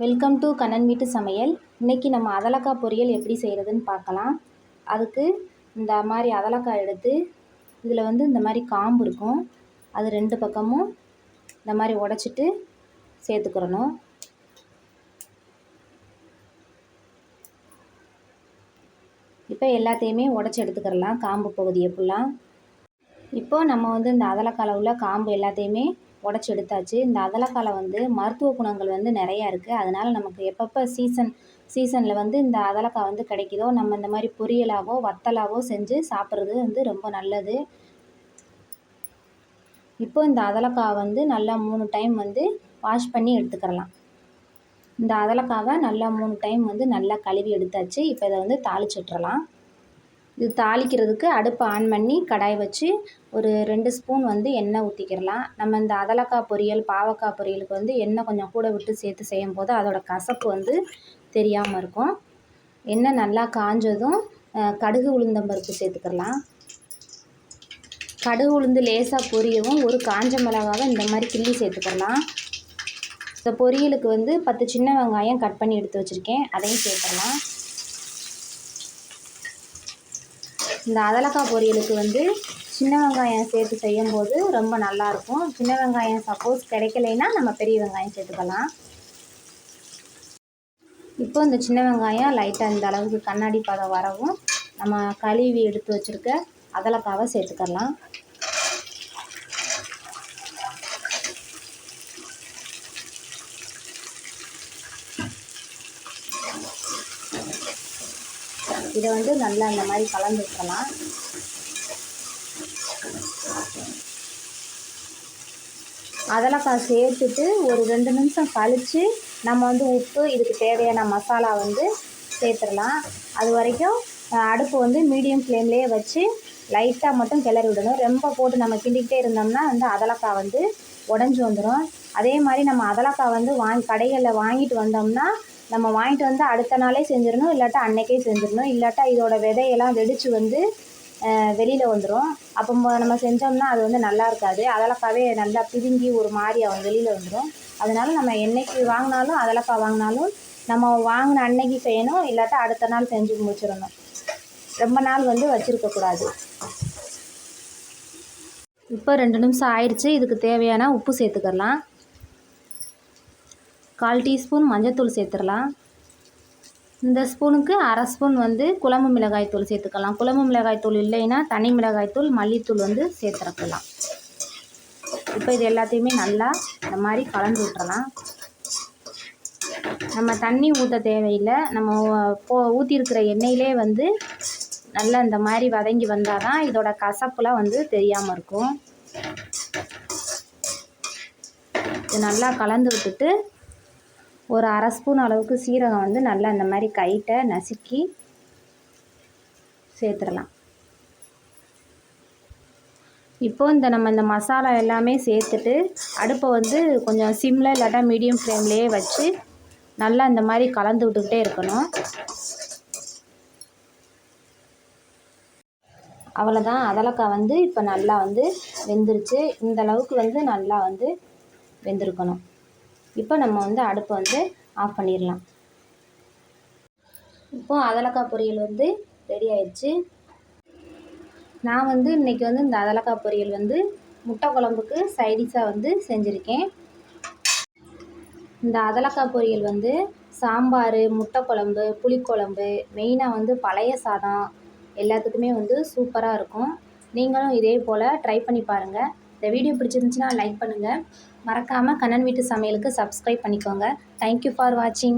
Welcome to Kannan வீட்டு சமையல். இன்றைக்கி நம்ம அதலக்காய் பொரியல் எப்படி செய்கிறதுன்னு பார்க்கலாம். அதுக்கு இந்த மாதிரி அதலக்காய் எடுத்து இதில் இந்த மாதிரி காம்பு இருக்கும், அது ரெண்டு பக்கமும் இந்த மாதிரி உடைச்சிட்டு சேர்த்துக்கிறணும். இப்போ எல்லாத்தையுமே உடச்சி எடுத்துக்கிறலாம், காம்பு பகுதியை ஃபுல்லாக. இப்போது நம்ம இந்த அதலக்காயில் உள்ள காம்பு எல்லாத்தையுமே உடச்சி எடுத்தாச்சு. இந்த அதலக்காயில் மருத்துவ குணங்கள் நிறையா இருக்குது. அதனால் நமக்கு எப்பப்போ சீசனில் இந்த அதலக்காய் கிடைக்குதோ நம்ம இந்த மாதிரி பொரியலாவோ வத்தலாவோ செஞ்சு சாப்பிட்றது ரொம்ப நல்லது. இப்போது இந்த அதலக்காய் நல்லா 3 டைம் வாஷ் பண்ணி எடுத்துக்கிறலாம். இந்த அதலக்காவை நல்லா 3 டைம் நல்லா கழுவி எடுத்தாச்சு. இப்போ இதை தாளிச்சு விட்டுறலாம். இது தாளிக்கிறதுக்கு அடுப்பை ஆன் பண்ணி கடாய் வச்சு ஒரு 2 ஸ்பூன் எண்ணெய் ஊற்றிக்கிறலாம். நம்ம இந்த அதலக்காய் பொரியல் பாவக்காய் பொரியலுக்கு எண்ணெய் கொஞ்சம் கூட விட்டு சேர்த்து செய்யும் போது அதோட கசப்பு தெரியாமல் இருக்கும். எண்ணெய் நல்லா காஞ்சதும் கடுகு உளுந்தம்பருப்பு சேர்த்துக்கிறலாம். கடுகு உளுந்து லேசாக பொரியவும் ஒரு காஞ்ச மிளகாவை இந்த மாதிரி கிள்ளி சேர்த்துக்கிறலாம். இந்த பொரியலுக்கு 10 சின்ன வெங்காயம் கட் பண்ணி எடுத்து வச்சுருக்கேன், அதையும் சேர்த்துடலாம். இந்த அதலக்காய் பொரியலுக்கு சின்ன வெங்காயம் சேர்த்து செய்யும்போது ரொம்ப நல்லாயிருக்கும். சின்ன வெங்காயம் சப்போஸ் கிடைக்கலைன்னா நம்ம பெரிய வெங்காயம் சேர்த்துக்கலாம். இப்போ இந்த சின்ன வெங்காயம் லைட்டாக இந்த அளவுக்கு கண்ணாடி பதம் வரவும் நம்ம கழுவி எடுத்து வச்சுருக்க அதலக்காவை சேர்த்துக்கலாம். இதை நல்லா இந்த மாதிரி கலந்து விட்டுறலாம். அதலக்காய் சேர்த்துட்டு ஒரு 2 நிமிஷம் கழித்து நம்ம உப்பு இதுக்கு தேவையான மசாலா சேர்த்துடலாம். அது வரைக்கும் அடுப்பு மீடியம் ஃப்ளேம்லேயே வச்சு லைட்டாக மட்டும் கிளறி விடணும். ரொம்ப போட்டு நம்ம கிண்டிக்கிட்டே இருந்தோம்னா அதலக்காய் உடஞ்சி வந்துடும். அதே மாதிரி நம்ம அதலக்காய் கடைகளில் வாங்கிட்டு வந்தோம்னா நம்ம வாங்கிட்டு அடுத்த நாளே செஞ்சிடணும், இல்லாட்டா அன்றைக்கே செஞ்சிடணும். இல்லாட்டா இதோட விதையெல்லாம் வெடித்து வெளியில் வந்துடும். அப்போ நம்ம செஞ்சோம்னா அது நல்லா இருக்காது. அதலக்காவே நல்லா பிதுங்கி ஒரு மாதிரி வெளியில் வந்துடும். அதனால் நம்ம என்றைக்கு வாங்கினாலும் அதலக்காய் வாங்கினாலும் நம்ம வாங்கின அன்னைக்கு செய்யணும், இல்லாட்டா அடுத்த நாள் செஞ்சு முடிச்சிடணும். ரொம்ப நாள் வச்சுருக்கக்கூடாது. இப்போ 2 நிமிஷம் ஆயிடுச்சு. இதுக்கு தேவையான உப்பு சேர்த்துக்கலாம். 1/4 டீஸ்பூன் மஞ்சத்தூள் சேர்த்துடலாம். இந்த ஸ்பூனுக்கு 1/2 ஸ்பூன் குழம்பு மிளகாய் தூள் சேர்த்துக்கலாம். குழம்பு மிளகாய் தூள் இல்லைன்னா தனி மிளகாய் தூள் மல்லித்தூள் சேர்த்துக்கலாம். இப்போ இது எல்லாத்தையுமே நல்லா இந்த மாதிரி கலந்து விட்டுறலாம். நம்ம தண்ணி ஊற்ற தேவையில்லை. நம்ம ஊற்றிருக்கிற எண்ணெயிலே நல்லா இந்த மாதிரி வதங்கி வந்தால் தான் இதோட கசப்புலாம் தெரியாமல் இருக்கும். இது நல்லா கலந்து விட்டுட்டு ஒரு 1/2 ஸ்பூன் அளவுக்கு சீரகம் நல்லா இந்த மாதிரி கைட்டை நசுக்கி சேர்த்துடலாம். இப்போது நம்ம இந்த மசாலா எல்லாமே சேர்த்துட்டு அடுப்பை கொஞ்சம் சிம்மில் இல்லாட்டா மீடியம் ஃப்ளேம்லேயே வச்சு நல்லா இந்த மாதிரி கலந்து விட்டுக்கிட்டே இருக்கணும். அவ்வளோதான், அதலக்காய் இப்போ நல்லா வெந்துருச்சு. இந்த அளவுக்கு நல்லா வெந்திருக்கணும். இப்போ நம்ம அடுப்பை ஆஃப் பண்ணிடலாம். இப்போது அதலக்காய் பொரியல் ரெடி ஆயிடுச்சு. நான் இன்றைக்கி இந்த அதலக்காய் பொரியல் முட்டை குழம்புக்கு சைடிஷாக செஞ்சுருக்கேன். இந்த அதலக்காய் பொரியல் சாம்பார், முட்டை குழம்பு, புளிக்குழம்பு, மெயினாக பழைய சாதம் எல்லாத்துக்குமே சூப்பராக இருக்கும். நீங்களும் இதே போல் ட்ரை பண்ணி பாருங்கள். இந்த வீடியோ பிடிச்சிருந்துச்சுன்னா லைக் பண்ணுங்கள். மறக்காமல் கண்ணன் வீட்டு சமையலுக்கு சப்ஸ்கிரைப் பண்ணிக்கோங்க. தேங்க்யூ ஃபார் வாட்சிங்.